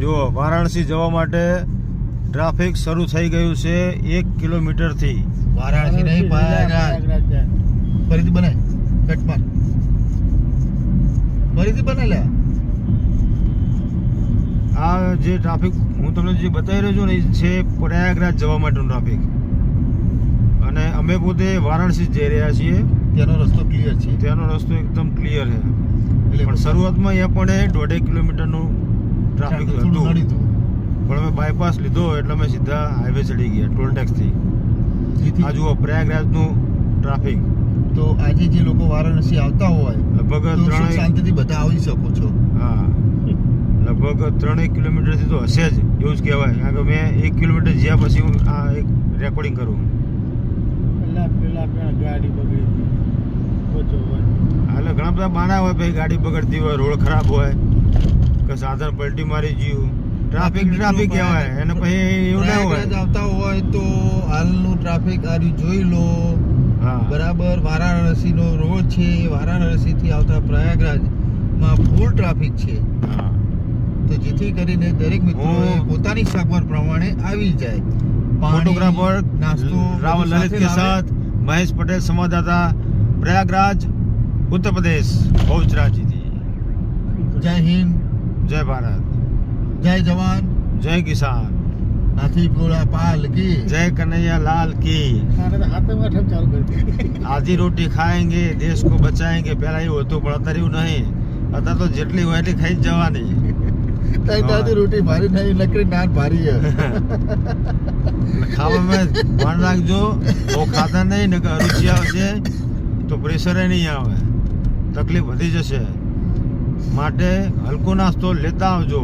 જુઓ વારાણસી જવા માટે ટ્રાફિક શરૂ થઈ ગયું છે 1 કિલોમીટરથી. વારાણસી નહીં, પ્રયાગરાજ. ફરીથી બનાય, કટ માર, ફરીથી બનાય લે. આ જે ટ્રાફિક હું તમને જે બતાવી રહ્યો છું ને એ છે પ્રયાગરાજ જવા માટેનું ટ્રાફિક. અને અમે પોતે વારાણસી જઈ રહ્યા છીએ. તેનો રસ્તો ક્લિયર છે, ત્યાંનો રસ્તો એકદમ ક્લિયર છે. એટલે પણ શરૂઆતમાં અહીંયા પણ 1.5 કિલોમીટરનું ટ્રાફિક હતું, પણ અમે બાયપાસ લીધો એટલે અમે સીધા હાઈવે ચડી ગયા ટોલ ટેક્સથી. આ જુઓ પ્રયાગરાજનું ટ્રાફિક. તો આજે જે લોકો વારાણસી આવતા હોય લગભગ તો સુખ 3 શાંતિથી બધા આવી શકો છો. હા, લગભગ 3 કિલોમીટરથી તો હશે જ એવું જ કહેવાય. કારણ કે મેં 1 કિલોમીટર જ્યાં પછી હું આ એક રેકોર્ડિંગ કરું. ગાડી બગડી એટલે ઘણા બધા બાના હોય, ભાઈ ગાડી બગડતી હોય, રોડ ખરાબ હોય, કે સાધન પલટી મારી ગયું, ટ્રાફિક કહેવાય. એને પછી એવું ના હોય. આવતા હોય તો હાલનું ટ્રાફિક આર્યું જોઈ લો. હા, બરાબર. વારાણસીનો રોડ છે, વારાણસીથી આવતા પ્રયાગરાજમાં ફૂલ ટ્રાફિક છે. હા, તો જેથી કરીને દરેક મિત્રો પોતાની સગવડ પ્રમાણે આવી જાય. फोटोग्राफर नाश्तो रावल ललित के साथ महेश पटेल संवाददाता प्रयागराज उत्तर प्रदेश बहुचराजी थी. जय हिंद, जय भारत, जय जवान, जय किसान, हाथी घोड़ा पाल की, जय कन्हैया लाल की. आधी रोटी खाएंगे देश को बचाएंगे. पहला એવું હતું પણ અત્યારે એવું નહીં. અત્યારે તો જેટલી હોય એટલી ખાઈ જ જવાની. તાજી રોટી ભારી નહીં, નકરી નાન ભારી હે. ખાવામાં ધ્યાન રાખજો, બહુ ખાતા નહીં ને અરુચિ આવશે તો પ્રેશર નહીં આવે, તકલીફ વધી જશે. માટે હલકો નાસ્તો લેતા આવજો.